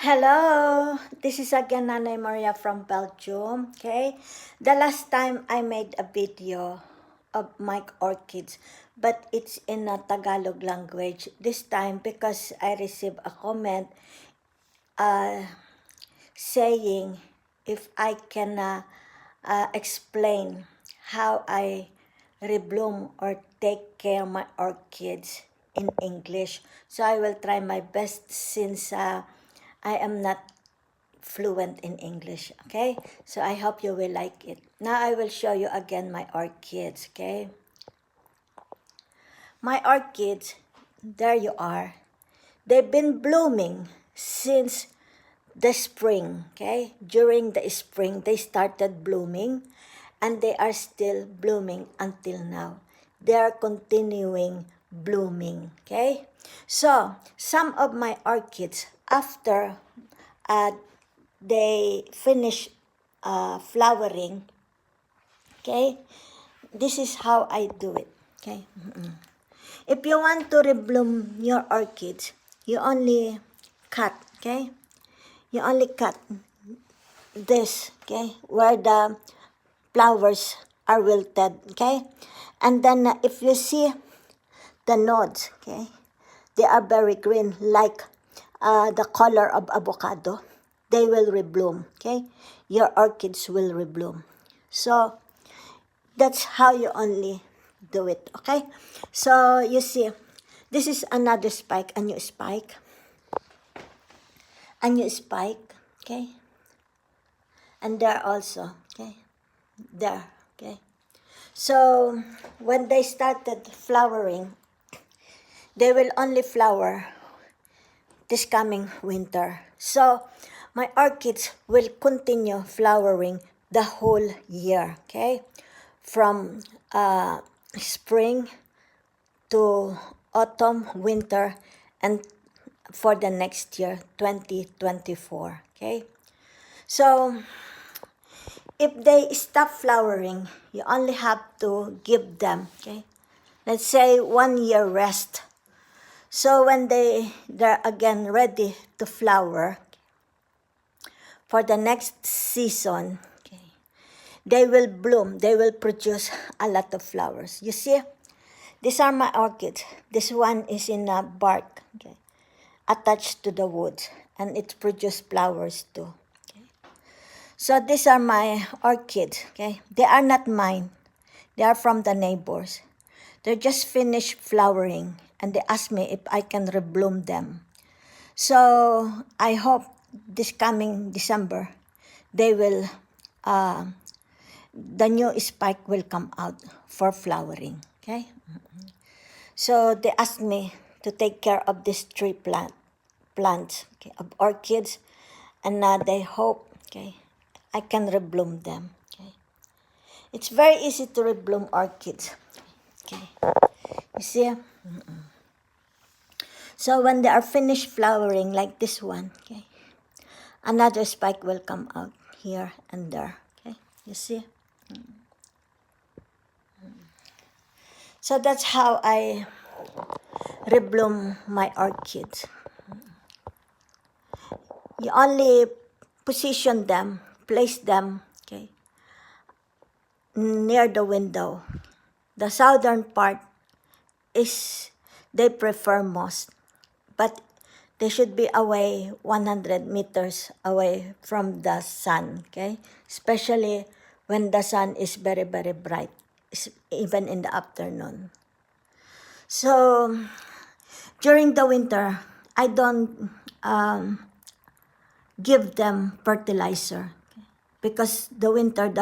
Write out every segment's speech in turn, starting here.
Hello, this is again Nanay Maria from Belgium. Okay, the last time I made a video of my orchids, but it's in a Tagalog language. This time because I received a comment uh, saying if I can explain how I rebloom or take care of my orchids in English. So I will try my best since I am not fluent in English, okay? So I hope you will like it. Now I will show you again my orchids, okay? My orchids, there you are. They've been blooming since the spring, okay? During the spring, they started blooming and they are still blooming until now. They are continuing blooming, okay? So, some of my orchids, after uh, they finish flowering, okay? This is how I do it, okay? If you want to rebloom your orchids, you only cut, okay? You only cut this, okay, where the flowers are wilted, okay? And then if you see the nodes, okay, they are very green, like the color of avocado. They will rebloom, okay? Your orchids will rebloom. So that's how you only do it, okay? So you see, this is another spike, a new spike, okay? And there also, okay? There, okay? So when they started flowering, they will only flower this coming winter. So my orchids will continue flowering the whole year, okay? From spring to autumn, winter, and for the next year, 2024, okay? So if they stop flowering, you only have to give them, okay? Let's say 1 year rest. So when they're again ready to flower for the next season, okay, they will bloom. They will produce a lot of flowers. You see, these are my orchids. This one is in a bark, okay, attached to the wood, and it produces flowers too. Okay. So these are my orchids. Okay, they are not mine. They are from the neighbors. They just finished flowering, and they asked me if I can rebloom them. So I hope this coming December, they will, the new spike will come out for flowering. Okay. So they asked me to take care of these three plants, okay, of orchids, and they hope, okay, I can rebloom them. Okay. It's very easy to rebloom orchids. Okay. You see? So when they are finished flowering like this one, okay, another spike will come out here and there. Okay, you see? So that's how I rebloom my orchids. You only position them, place them, okay, near the window. The southern part is they prefer most, but they should be away 100 meters away from the sun, okay? Especially when the sun is very, very bright, even in the afternoon. So during the winter, I don't give them fertilizer, okay? Because the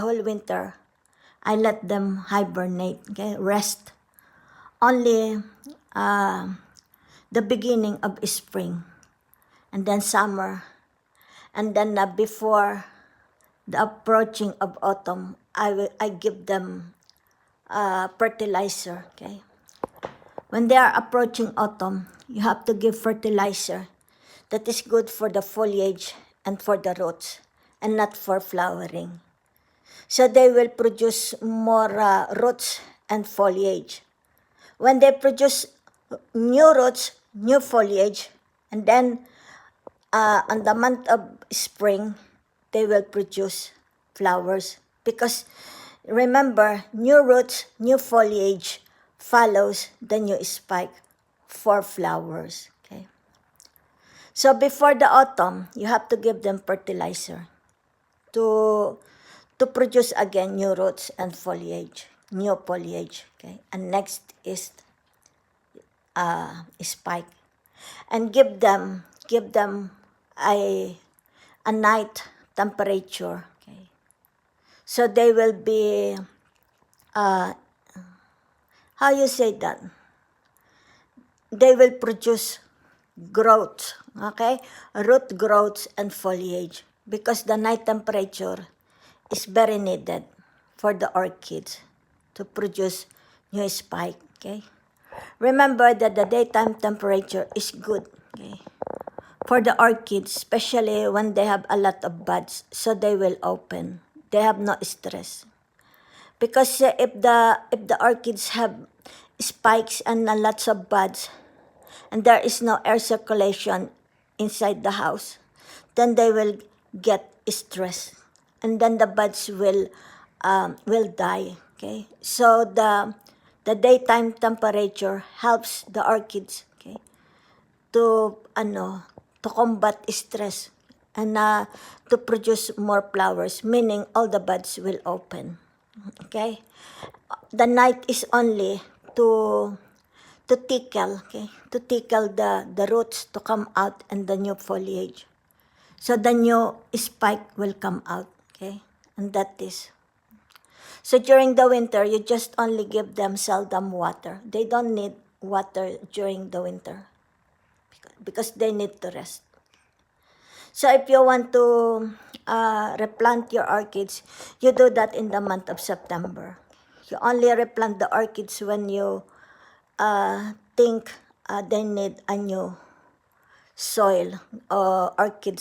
whole winter, I let them hibernate, okay? Rest. Only the beginning of spring, and then summer, and then before the approaching of autumn, I give them fertilizer, okay? When they are approaching autumn, you have to give fertilizer that is good for the foliage and for the roots, and not for flowering. So they will produce more roots and foliage. When they produce new roots, new foliage, and then on the month of spring, they will produce flowers. Because remember, new roots, new foliage follows the new spike for flowers. Okay. So before the autumn, you have to give them fertilizer to produce again new roots and foliage, new foliage. Okay. And next is spike, and give them a night temperature. Okay. So they will be how you say that? They will produce growth, okay? Root growth and foliage, because the night temperature is very needed for the orchids to produce new spike, okay? Remember that the daytime temperature is good, okay? For the orchids, especially when they have a lot of buds, so they will open. They have no stress. Because if the orchids have spikes and lots of buds, and there is no air circulation inside the house, then they will get stressed, and then the buds will die. Okay, so the daytime temperature helps the orchids, okay, to combat stress, and to produce more flowers, meaning all the buds will open. Okay, the night is only to tickle, okay, to tickle the roots to come out and the new foliage. So the new spike will come out, okay, and that is. So during the winter, you just only give them seldom water. They don't need water during the winter because they need to rest. So if you want to replant your orchids, you do that in the month of September. You only replant the orchids when you think they need a new soil, or orchid,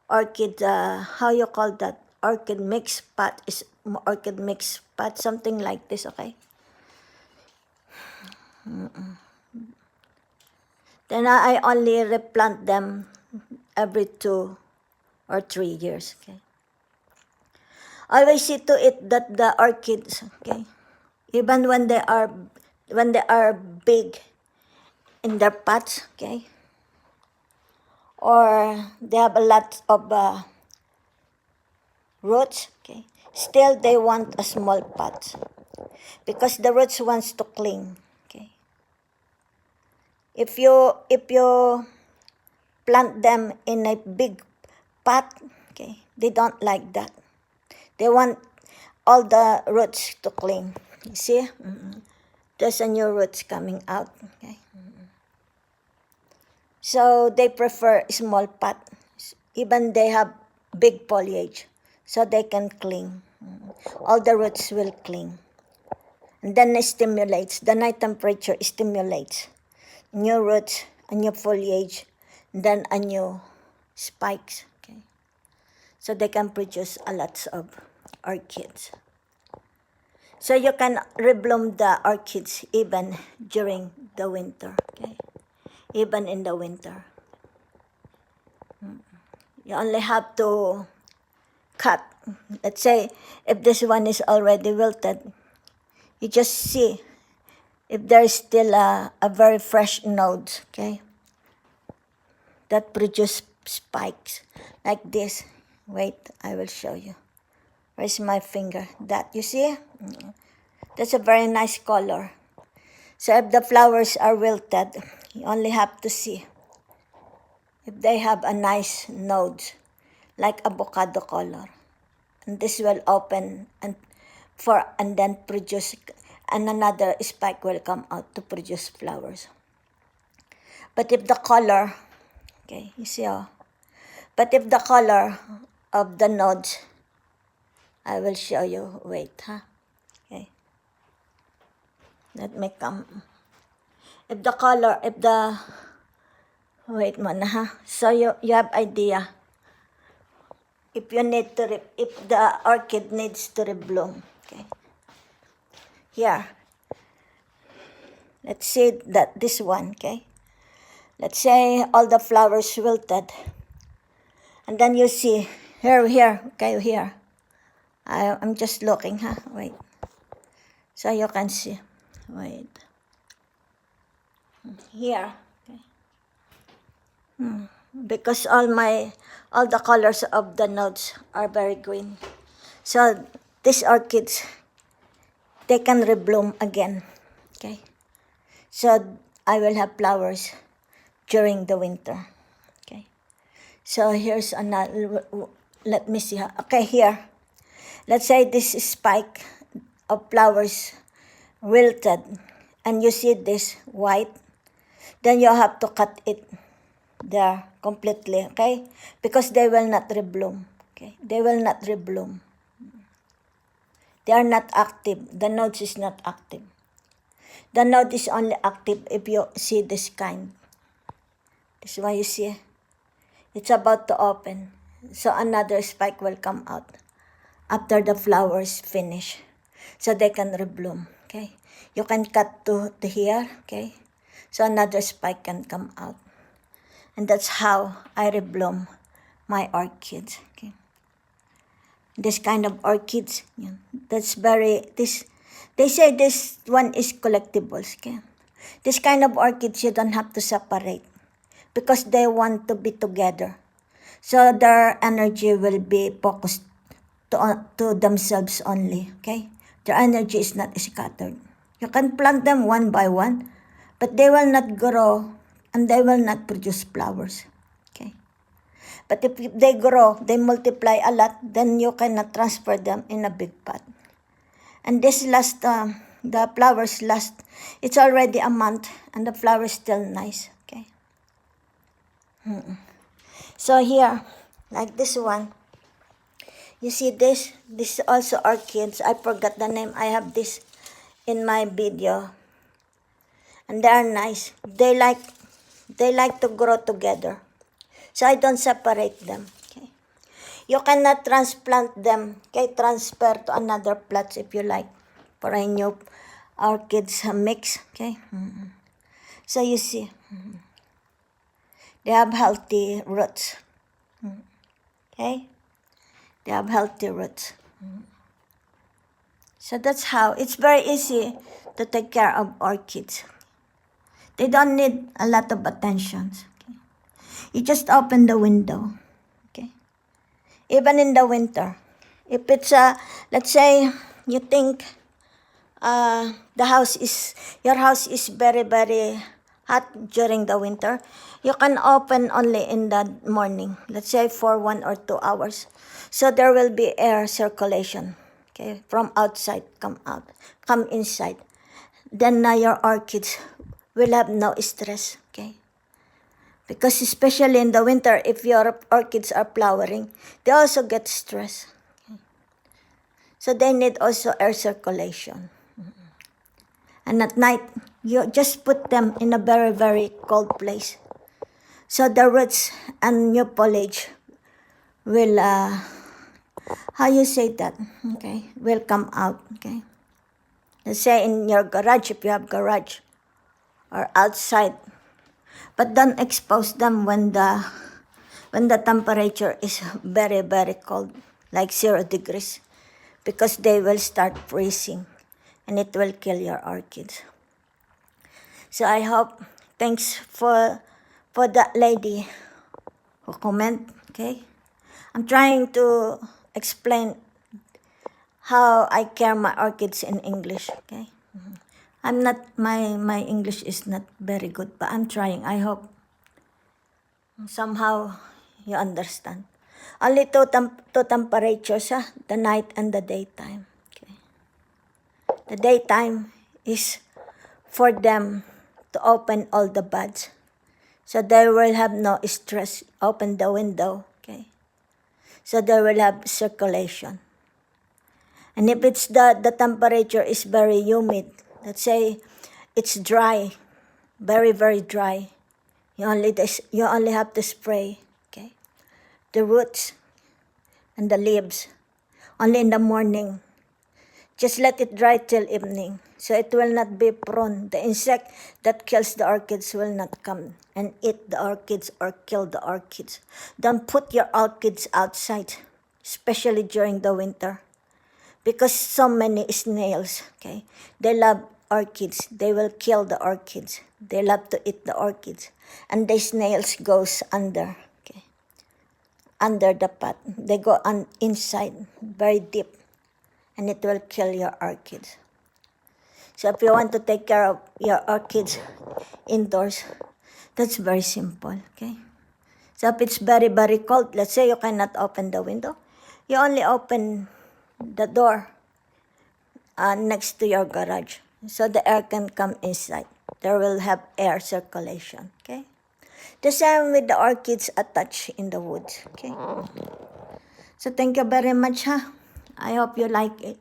how you call that? Orchid mix pot, something like this, okay? Then I only replant them every 2 or 3 years, okay? Always see to it that the orchids, okay, even when they are big in their pots, okay, or they have a lot of roots, okay, still they want a small pot because the roots wants to cling, okay. If you plant them in a big pot, okay, they don't like that. They want all the roots to cling. You see? There's a new roots coming out, okay. So they prefer small pot, even they have big foliage, so they can cling. All the roots will cling. And then it stimulates, the night temperature stimulates new roots, a new foliage, then a new spikes. Okay, so they can produce a lot of orchids. So you can rebloom the orchids even during the winter. Okay, even in the winter. You only have to cut. Let's say if this one is already wilted, you just see if there is still a very fresh node, okay, that produce spikes like this. Wait, I will show you. Where's my finger? That, you see? That's a very nice color. So if the flowers are wilted, you only have to see if they have a nice node, like avocado color. And this will open and then produce, and another spike will come out to produce flowers. But if the color, okay, you see, but if the color of the nodes, I will show you, wait, okay, let me come. If the color, wait muna, so you have idea, if you need to, if the orchid needs to rebloom, okay. Here, let's see that this one, okay. let's say all the flowers wilted. And then you see, here, okay, here. I'm just looking, huh? Wait. So you can see. Wait. Here. Okay. Because all the colors of the nodes are very green. So these orchids, they can rebloom again. Okay. So I will have flowers during the winter. Okay. So here's another, let me see. Okay, here. Let's say this spike of flowers wilted, and you see this white, then you have to cut it there completely, okay? Because they will not rebloom, okay? They will not rebloom. They are not active. The node is not active. The node is only active if you see this kind. This is why you see it's about to open. So another spike will come out after the flowers finish. So they can rebloom, okay? You can cut to here, okay? So another spike can come out. And that's how I rebloom my orchids, okay? This kind of orchids, that's they say this one is collectibles, okay? This kind of orchids, you don't have to separate because they want to be together. So their energy will be focused to themselves only, okay? Their energy is not scattered. You can plant them one by one, but they will not grow and they will not produce flowers, okay? But if they grow, they multiply a lot, then you cannot transfer them in a big pot. And this the flowers last, it's already a month and the flowers still nice, okay? So here, like this one, you see this is also orchids. I forgot the name. I have this in my video. And they are nice. They like to grow together. So I don't separate them. Okay. You cannot transplant them. Okay, transfer to another plots if you like for a new orchids mix. Okay. So you see, they have healthy roots. Okay. They have healthy roots. So that's how, it's very easy to take care of orchids. They don't need a lot of attention. Okay? You just open the window. Okay? Even in the winter. If it's, let's say, you think your house is very, very hot during the winter, you can open only in the morning. Let's say for 1 or 2 hours. So there will be air circulation. Okay, from outside come inside. Then your orchids will have no stress. Okay, because especially in the winter, if your orchids are flowering, they also get stress. Okay? So they need also air circulation. And at night, you just put them in a very, very cold place. So the roots and new foliage will how you say that, okay, will come out, okay? Let's say in your garage, if you have garage, or outside. But don't expose them when the temperature is very, very cold, like 0 degrees, because they will start freezing, and it will kill your orchids. So I hope, thanks for that lady who comment, okay? I'm trying to explain how I care my orchids in English, okay? I'm not, my English is not very good, but I'm trying. I hope somehow you understand. Only two temperatures, the night and the daytime, okay? The daytime is for them to open all the buds, so they will have no stress. Open the window, okay? So they will have circulation. And if it's the temperature is very humid, let's say it's dry, very, very dry, you only have to spray, okay, the roots and the leaves only in the morning. Just let it dry till evening. So it will not be prone. The insect that kills the orchids will not come and eat the orchids or kill the orchids. Don't put your orchids outside, especially during the winter, because so many snails, okay? They love orchids. They will kill the orchids. They love to eat the orchids. And the snails goes under, okay? Under the pot. They go inside, very deep, and it will kill your orchids. So if you want to take care of your orchids indoors, that's very simple, okay? So if it's very, very cold, let's say you cannot open the window, you only open the door next to your garage so the air can come inside. There will have air circulation, okay? The same with the orchids attached in the woods, okay? So thank you very much, huh? I hope you like it.